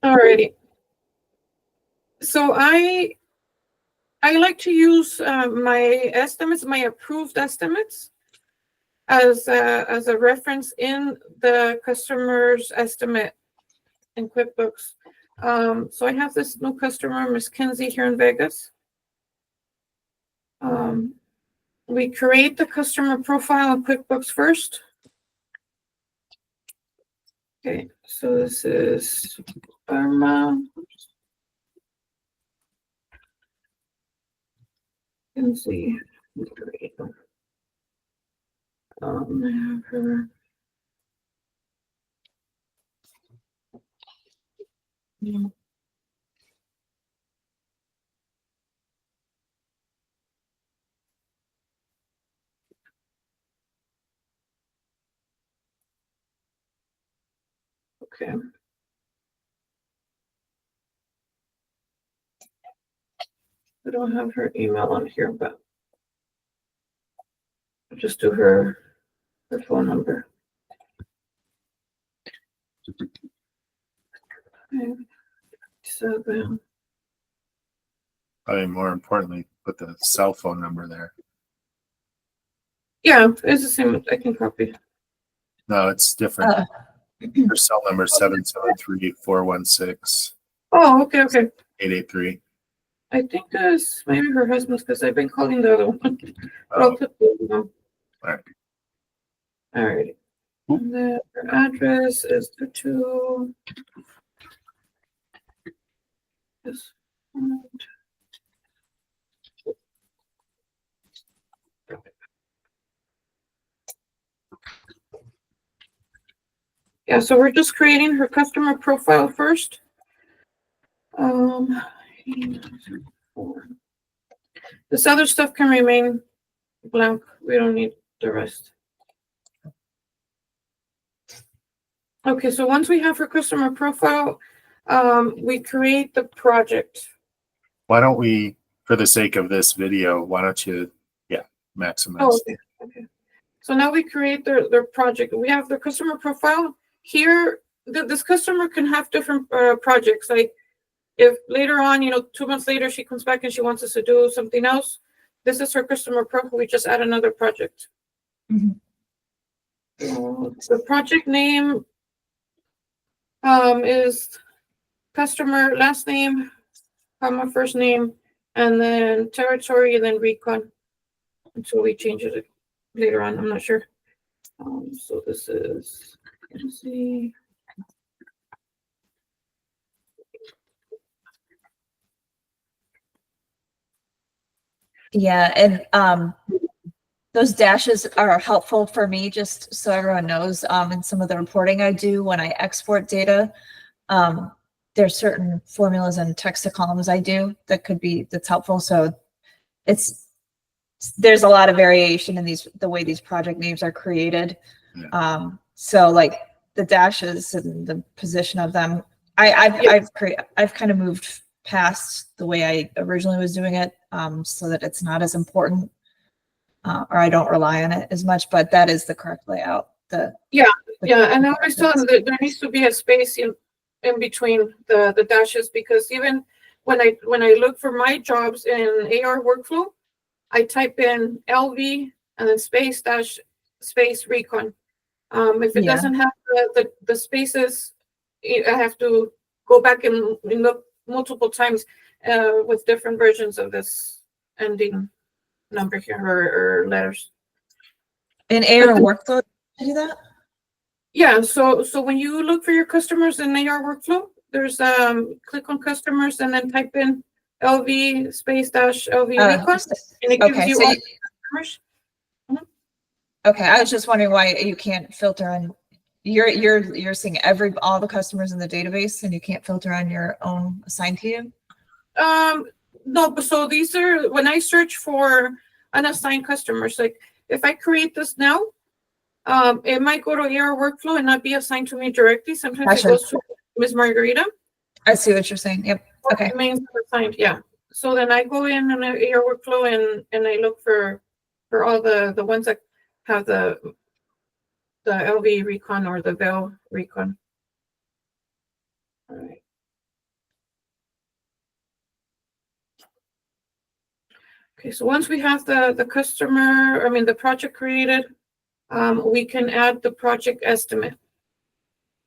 Alrighty. So I like to use my estimates, my approved estimates, as a reference in the customer's estimate in QuickBooks. So I have this new customer, Miss Kenzie, here in Vegas. We create the customer profile in QuickBooks first. Okay, so this is Irma. Kenzie. I have her. Yeah. Okay. I don't have her email on here, but I'll just do her phone number. Okay. 7. Probably more importantly, put the cell phone number there. Yeah, it's the same. I can copy. No, it's different. Her cell number is 773-416. Oh, okay, okay. 883. I think that's maybe her husband's because I've been calling the other one. Oh. All right. All right. And then her address is 22. This one. Yeah, so we're just creating her customer profile first. This other stuff can remain blank. We don't need the rest. Okay, so once we have her customer profile, we create the project. Why don't we, for the sake of this video, why don't you, maximize? Oh, okay. So now we create their project. We have the customer profile here. This customer can have different projects. Like if later on, 2 months later, she comes back and she wants us to do something else, this is her customer profile. We just add another project. Mhm. The project name is customer last name, comma, first name, and then territory, and then Recon until we change it later on. I'm not sure. So this is, let's see. Yeah, and those dashes are helpful for me, just so everyone knows. In some of the reporting I do when I export data, there's certain formulas and text to columns I do that's helpful. So there's a lot of variation in the way these project names are created. Yeah. So like the dashes and the position of them, I've kind of moved past the way I originally was doing it, so that it's not as important, or I don't rely on it as much. But that is the correct layout. And I always tell them that there needs to be a space in between the dashes, because even when I look for my jobs in AR workflow, I type in LV and then space dash space Recon. If it doesn't have the spaces, I have to go back and look multiple times with different versions of this ending number here or letters. In AR workflow, do you do that? Yeah, so when you look for your customers in AR workflow, there's click on customers and then type in LV space dash LV Recon, and it gives you all the customers. Okay, I was just wondering why you can't filter on. You're seeing all the customers in the database, and you can't filter on your own assigned to you. No, but so these are when I search for unassigned customers. Like if I create this now, it might go to AR workflow and not be assigned to me directly. Sometimes it goes to Ms. Margarita. I see what you're saying. Yep. Okay. It means assigned, yeah. So then I go in an AR workflow and I look for all the ones that have the LV Recon or the Veil Recon. All right. Okay, so once we have the customer, the project created, we can add the project estimate.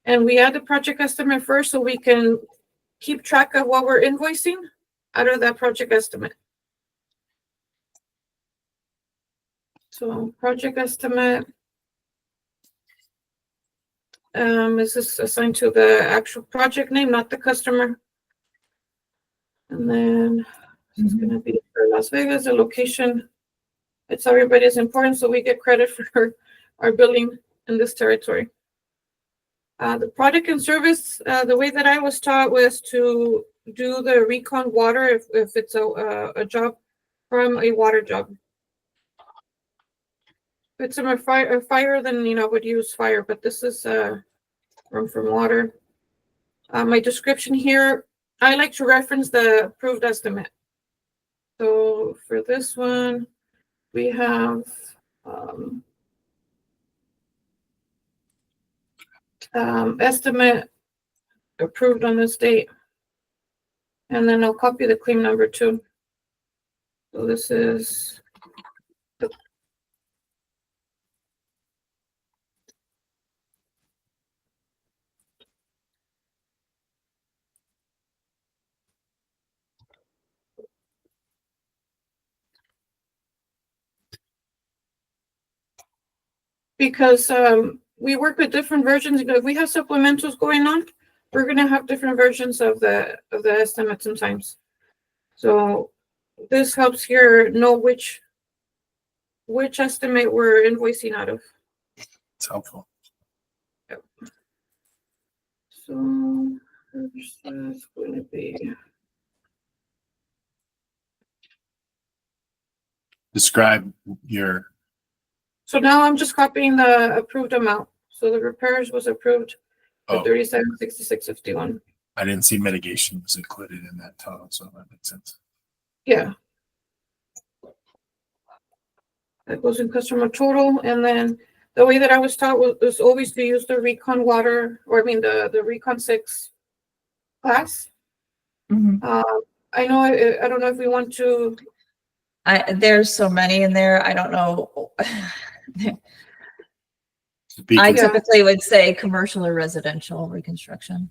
And we add the project estimate first so we can keep track of what we're invoicing out of that project estimate. So project estimate, this is assigned to the actual project name, not the customer. And then this is gonna be for Las Vegas, the location. It's everybody's important, so we get credit for our billing in this territory. The product and service, the way that I was taught was to do the Recon water if it's a job from a water job. If it's from a fire, then I would use fire, but this is from water. My description here, I like to reference the approved estimate. So for this one, we have estimate approved on this date. And then I'll copy the claim number too. So this is because we work with different versions. If we have supplementals going on, we're going to have different versions of the estimate sometimes. So this helps here know which estimate we're invoicing out of. It's helpful. Yep. So first is going to be Describe your. So now I'm just copying the approved amount. So the repairs was approved for Oh, 3766.51. I didn't see mitigation was included in that total, so that makes sense. Yeah. That goes in customer total, and then the way that I was taught was always to use the Recon water, or the Recon 6 class. I know I don't know if we want to. There's so many in there. I don't know. I typically would say commercial or residential reconstruction.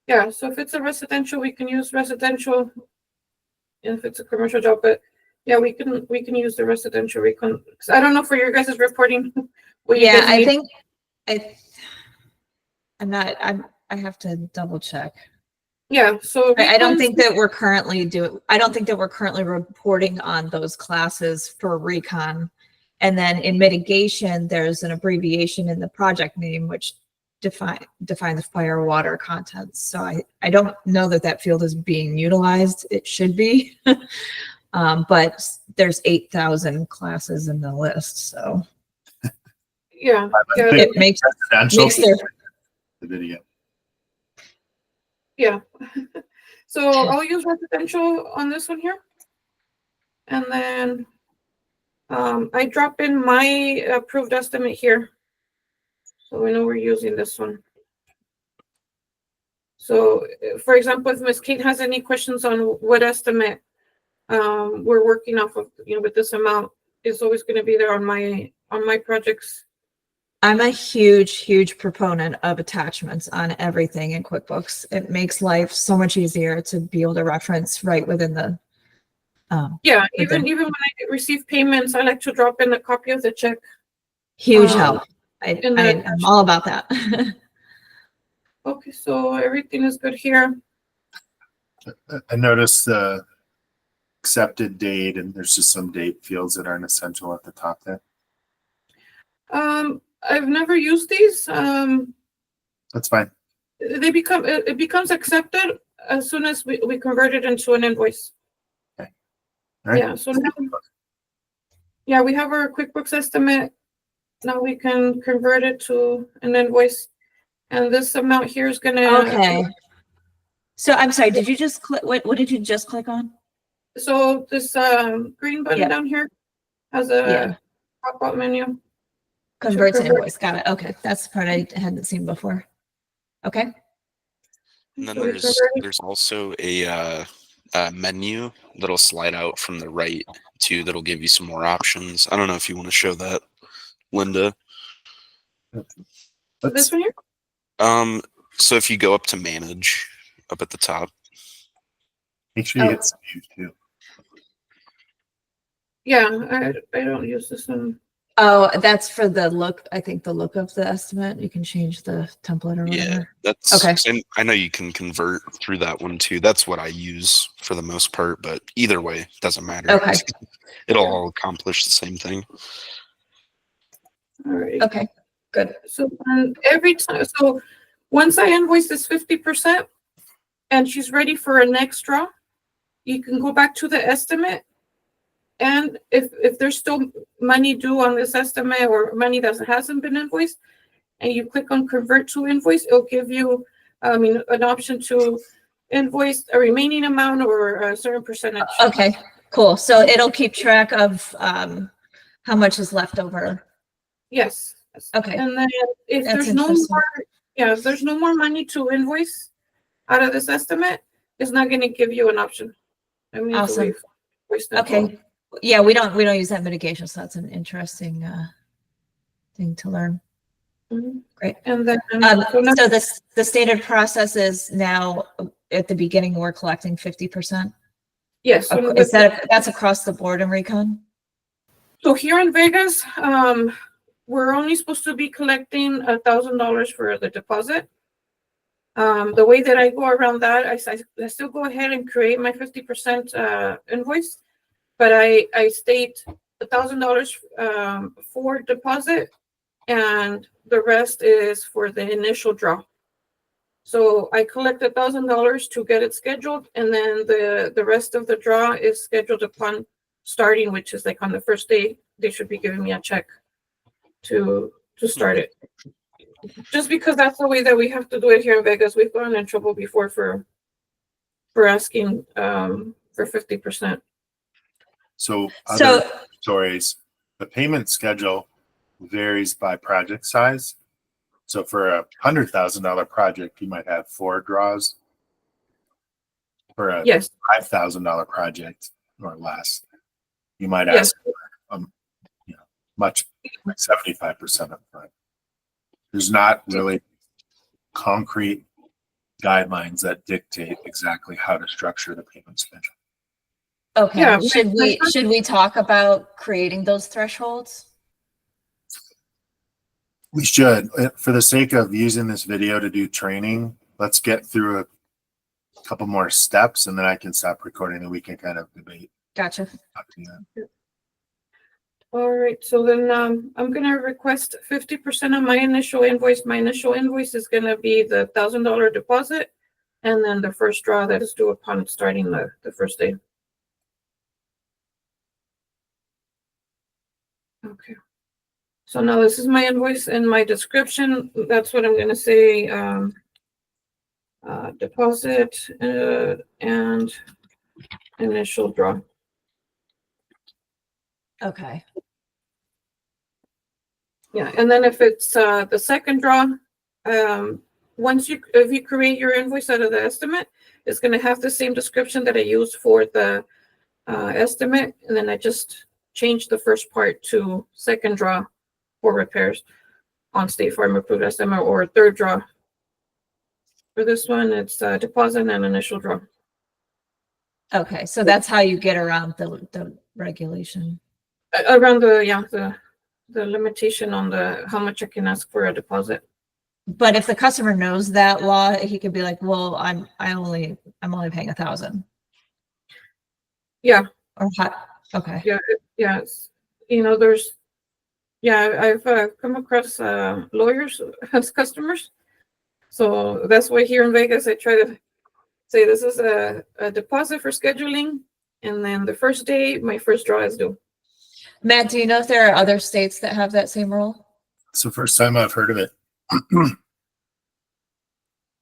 Yeah, so if it's a residential, we can use residential. If it's a commercial job, but yeah, we can use the residential recon. I don't know for your guys' reporting. Yeah, I think I have to double check. Yeah, so I don't think that we're currently reporting on those classes for recon. And then in mitigation, there's an abbreviation in the project name which define the fire water contents. So I don't know that field is being utilized. It should be, but there's 8,000 classes in the list. So yeah, it makes the video. Yeah. So I'll use residential on this one here. And then I drop in my approved estimate here. So we know we're using this one. So for example, if Ms. Kate has any questions on what estimate we're working off of, with this amount, it's always going to be there on my projects. I'm a huge proponent of attachments on everything in QuickBooks. It makes life so much easier to be able to reference right within the. Yeah, even when I receive payments, I like to drop in a copy of the check. Huge help. I'm all about that. Okay, so everything is good here. I noticed the accepted date, and there's just some date fields that aren't essential at the top there. I've never used these. That's fine. It becomes accepted as soon as we convert it into an invoice. Okay. All right. Yeah. So now, yeah, we have our QuickBooks estimate. Now we can convert it to an invoice, and this amount here is gonna. Okay. So I'm sorry. Did you just click? What did you just click on? So this green button down here has a pop-up menu. Converts invoice. Got it. Okay, that's the part I hadn't seen before. Okay. And then there's also a menu that'll slide out from the right too. That'll give you some more options. I don't know if you want to show that, Linda. This one here? So if you go up to manage, up at the top. Make sure you hit save too. Yeah, I don't use this one. Oh, that's for the look. I think the look of the estimate. You can change the template or Yeah, whatever. that's Okay. I know you can convert through that one too. That's what I use for the most part, but either way, doesn't matter. Okay. It'll all accomplish the same thing. All right. Okay. Good. So every time, so once I invoice this 50% and she's ready for an extra, you can go back to the estimate. And if there's still money due on this estimate or money that hasn't been invoiced, and you click on convert to invoice, it'll give you, an option to invoice a remaining amount or a certain percentage. Okay. Cool. So it'll keep track of how much is left over. Yes. Okay. And then if That's there's no interesting. more, if there's no more money to invoice out of this estimate, it's not going to give you an option. Awesome. Okay. Okay. Yeah, we don't use that mitigation, so that's an interesting thing to learn. Mm-hmm. Great. And then so the stated process is now at the beginning we're collecting 50%. Yes. That's across the board in Recon? So here in Vegas, we're only supposed to be collecting $1,000 for the deposit. The way that I go around that, I still go ahead and create my 50% invoice, but I state $1,000 for deposit, and the rest is for the initial draw. So I collect $1,000 to get it scheduled, and then the rest of the draw is scheduled upon starting, which is like on the first day. They should be giving me a check to start it. Just because that's the way that we have to do it here in Vegas. We've gotten in trouble before for asking for 50%. So other stories, the payment schedule varies by project size. So for a $100,000 project, you might have 4 draws. For a $5,000 project or less, you might ask for much like 75% up front. There's not really concrete guidelines that dictate exactly how to structure the payment schedule. Okay. Yeah, should we talk about creating those thresholds? We should. For the sake of using this video to do training, let's get through a couple more steps and then I can stop recording and we can kind of debate. Gotcha. All right, so then I'm going to request 50% of my initial invoice. My initial invoice is going to be the $1,000 deposit, and then the first draw that is due upon starting the first day. Okay. So now this is my invoice and my description. That's what I'm going to say. Deposit and initial draw. Okay. Yeah, and then if it's the second draw, if you create your invoice out of the estimate, it's going to have the same description that I used for the estimate, and then I just changed the first part to second draw for repairs on State Farm approved estimate, or third draw. For this one, it's deposit and initial draw. Okay, so that's how you get around the regulation. Around the limitation on how much I can ask for a deposit. But if the customer knows that law, he could be like, "Well, I'm only paying 1,000." Yeah. Or okay. Yeah. I've come across lawyers as customers, so that's why here in Vegas I try to say this is a deposit for scheduling, and then the first day my first draw is due. Matt, do you know if there are other states that have that same rule? It's the first time I've heard of it.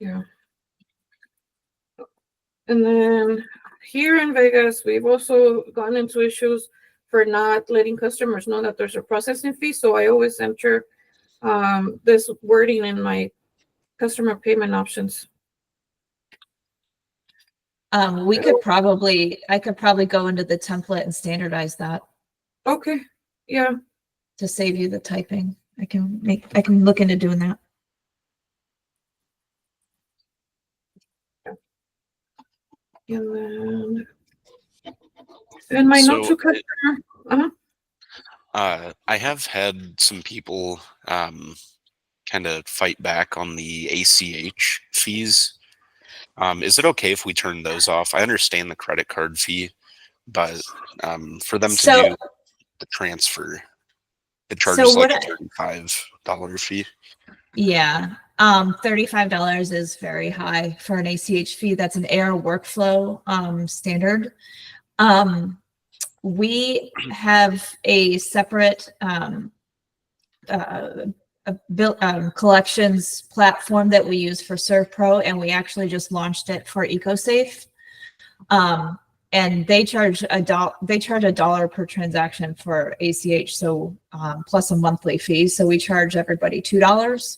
Yeah. And then here in Vegas, we've also gotten into issues for not letting customers know that there's a processing fee. So I always enter this wording in my customer payment options. I could probably go into the template and standardize that Okay, yeah, to save you the typing. I can look into doing that. and my So, note to customer. I have had some people kind of fight back on the ACH fees. Is it okay if we turn those off? I understand the credit card fee, but for them to do the transfer, it charges like a $35 fee. Yeah. $35 is very high for an ACH fee. That's an AR workflow standard. We have a separate collections platform that we use for ServPro, and we actually just launched it for EcoSafe. And they charge $1 per transaction for ACH, so plus a monthly fee. So we charge everybody $2.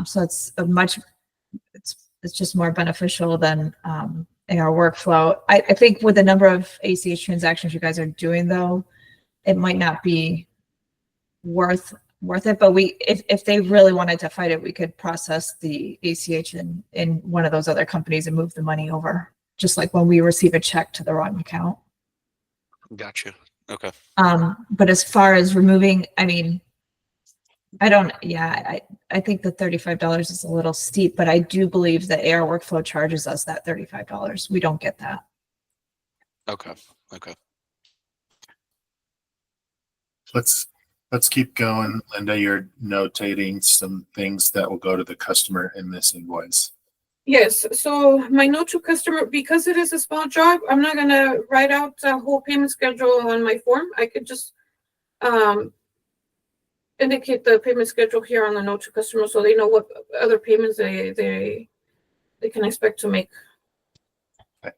So it's just more beneficial than AR workflow. I think with the number of ACH transactions you guys are doing, though, it might not be worth it. But if they really wanted to fight it, we could process the ACH in one of those other companies and move the money over, just like when we receive a check to the wrong account. Gotcha. Okay. But as far as removing, I mean, I think the $35 is a little steep, but I do believe that AR Workflow charges us that $35. We don't get that. Okay. Let's keep going. Linda, you're notating some things that will go to the customer in this invoice. Yes, so my note to customer, because it is a small job, I'm not gonna write out a whole payment schedule on my form. I could just indicate the payment schedule here on the note to customer, so they know what other payments they can expect to make. Okay.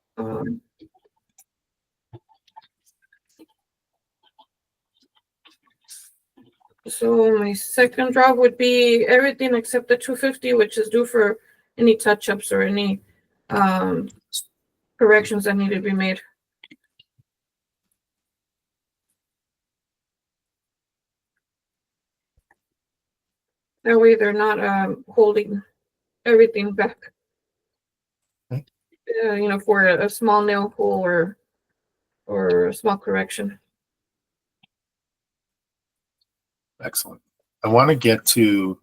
So my second job would be everything except the 250, which is due for any touch-ups or any corrections that need to be made. That way they're not holding everything back. Okay. For a small nail pull or a small correction. Excellent. I want to get to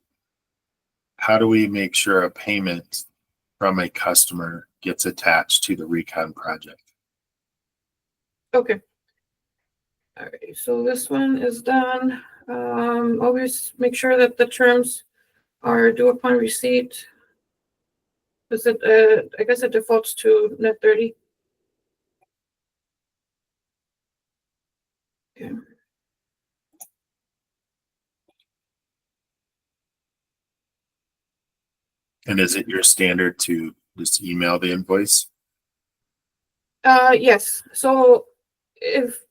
how do we make sure a payment from a customer gets attached to the Recon project? Okay. All right, so this one is done. Always make sure that the terms are due upon receipt. Is it, I guess it defaults to net 30. Okay. And is it your standard to just email the invoice? Yes. So if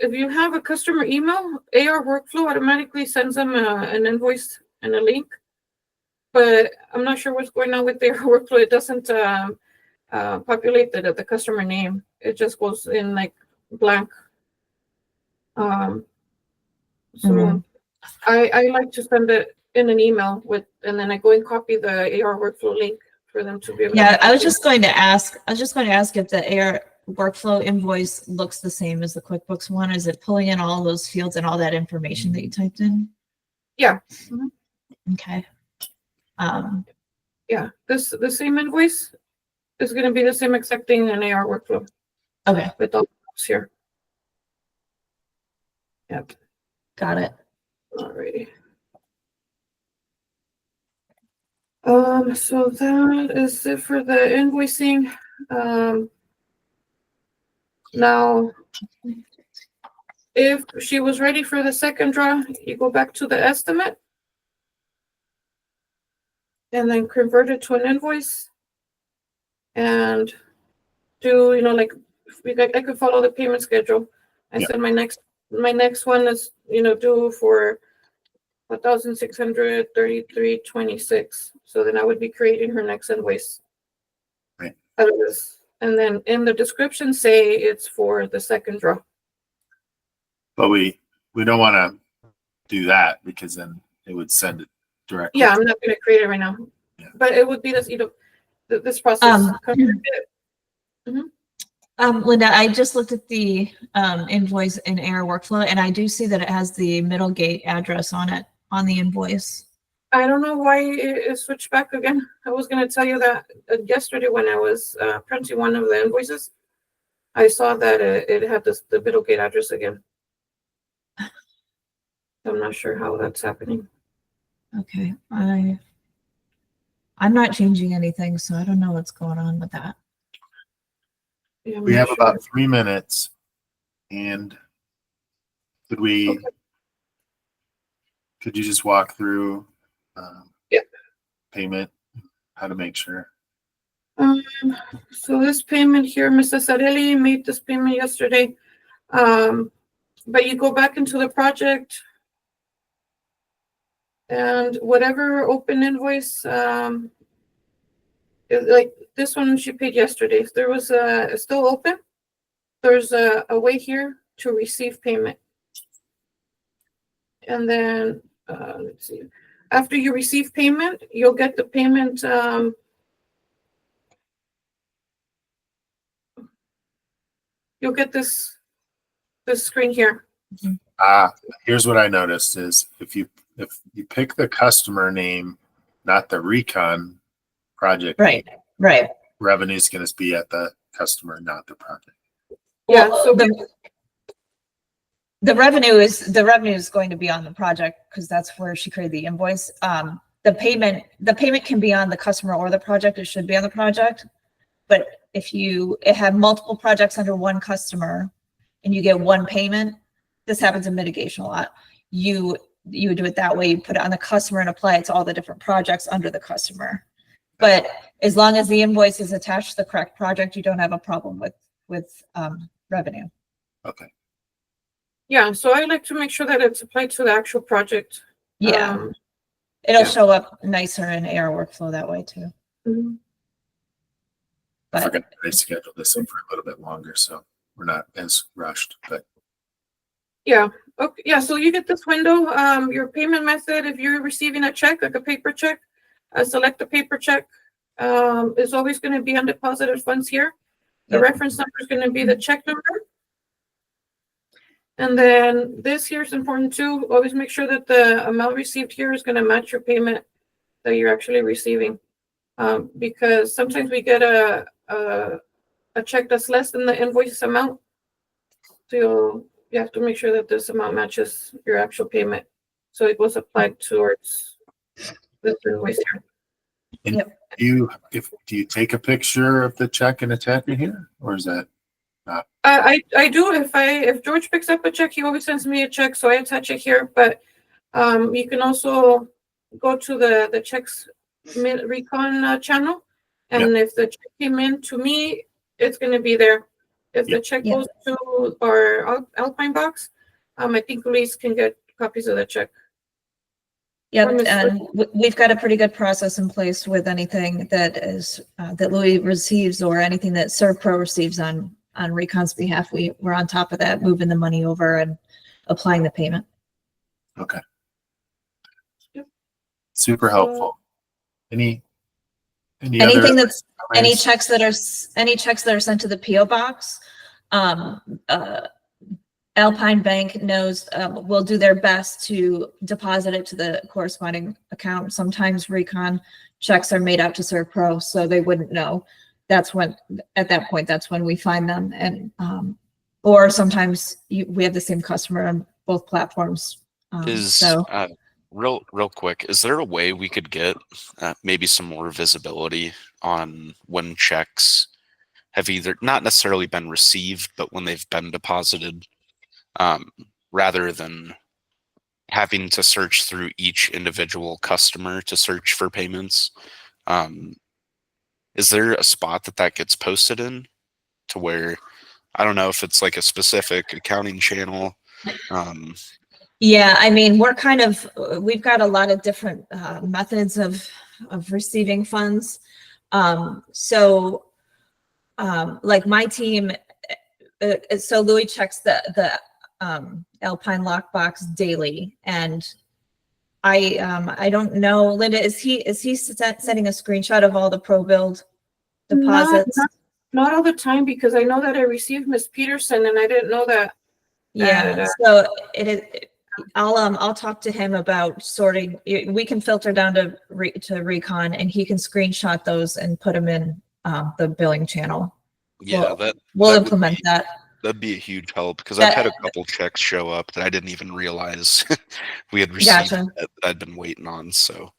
you have a customer email, AR Workflow automatically sends them an invoice and a link. But I'm not sure what's going on with AR Workflow. It doesn't populate the customer name. It just goes in like blank. So I like to send it in an email and then I go and copy the AR Workflow link for them to be able Yeah, to. I was just going to ask if the AR Workflow invoice looks the same as the QuickBooks one. Is it pulling in all those fields and all that information that you typed in? Yeah. Okay. Yeah, the same invoice is going to be the same exact thing in AR Workflow. Okay. With all the here. Yep. Got it. Alrighty. So that is it for the invoicing. Now, if she was ready for the second draw, you go back to the estimate and then convert it to an invoice and do, like I could follow the payment schedule. I said my next one is, due for 1,633.26. So then I would be creating her next invoice. Right. Out of this and then in the description say it's for the second draw. But we don't want to do that because then it would send it directly. Yeah, I'm not going to create it right now, Yeah. but it would be this, this process. Linda, I just looked at the invoice in AR workflow, and I do see that it has the Middlegate address on it, on the invoice. I don't know why it switched back again. I was going to tell you that yesterday when I was printing one of the invoices, I saw that it had the Middlegate address again. I'm not sure how that's happening. Okay, I'm not changing anything, so I don't know what's going on with that. Yeah, I'm We not have sure. about 3 minutes, and could you just walk through payment, how to make sure? So this payment here, Mr. Sarelli made this payment yesterday. But you go back into the project and whatever open invoice, like this one she paid yesterday, if there was it's still open, there's a way here to receive payment. And then, let's see, after you receive payment, you'll get the payment, you'll get this screen here. Here's what I noticed is if you pick the customer name, not the Recon project, Right. revenue is going to be at the customer, not the project. Yeah, Well, so the revenue is going to be on the project because that's where she created the invoice. The payment can be on the customer or the project. It should be on the project. But if you have multiple projects under one customer and you get one payment, this happens in mitigation a lot. You would do it that way. You put it on the customer and apply it to all the different projects under the customer. But as long as the invoice is attached to the correct project, you don't have a problem with revenue. Okay. yeah, so I like to make sure that it's applied to the actual project. Yeah. It'll Yeah. show up nicer in AR workflow that way too. Mhm. I But forgot to schedule this in for a little bit longer, so we're not as rushed, but Yeah. Okay. Yeah. So you get this window. Your payment method. If you're receiving a check, like a paper check, select the paper check. Is always going to be undeposited funds here. The Yep. reference number is going to be the check number. And then this here is important too. Always make sure that the amount received here is going to match your payment that you're actually receiving. Because sometimes we get a check that's less than the invoice amount. So you have to make sure that this amount matches your actual payment. So it was applied towards this invoice here. and Yep. do you take a picture of the check and attach it here, or is that not? I do. If George picks up a check, he always sends me a check, so I attach it here. But you can also go to the checks Recon channel, and if the check came in to me, it's going to be there. If the check goes to our Alpine box, I think Luis can get copies of the check. Yep, and we've got a pretty good process in place with anything that is that Louis receives or anything that ServPro receives on Recon's behalf. We're on top of that, moving the money over and applying the payment. Okay. Yep. Super helpful. Any Anything other that's any comments? checks that are sent to the PO box, Alpine Bank knows will do their best to deposit it to the corresponding account. Sometimes Recon checks are made out to ServPro, so they wouldn't know. That's when, at that point, that's when we find them, and or sometimes we have the same customer on both platforms. Real quick, is there a way we could get maybe some more visibility on when checks have either not necessarily been received, but when they've been deposited, rather than having to search through each individual customer to search for payments? Is there a spot that gets posted in to where, I don't know if it's like a specific accounting channel? Yeah, I mean, we've got a lot of different methods of receiving funds. So like my team, so Louis checks the Alpine lockbox daily, and I don't know, Linda, is he sending a screenshot of all the pro build deposits? Not all the time, because I know that I received Miss Peterson and I didn't know that. Yeah, so I'll talk to him about sorting. We can filter down to Recon, and he can screenshot those and put them in the billing channel. Yeah, We'll implement that. That'd be a huge help, because I've had a couple checks show up that I didn't even realize we had received that I'd been waiting on. So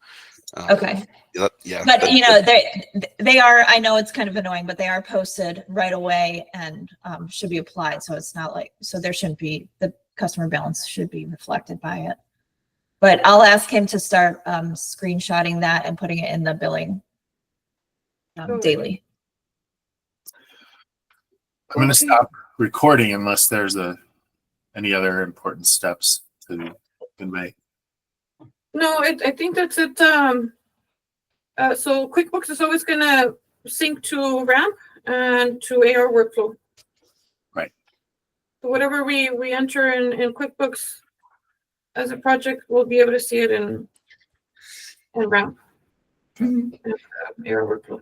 okay. Yeah. But you know, they are, I know it's kind of annoying, but they are posted right away and should be applied. So it's not like, so there shouldn't be, the customer balance should be reflected by it. But I'll ask him to start screenshotting that and putting it in the billing daily. I'm going to stop recording unless there's any other important steps to convey. No, I think that's it. So QuickBooks is always going to sync to Ramp and to AR workflow. Right. So whatever we enter in QuickBooks as a project, we'll be able to see it in Ramp and AR workflow.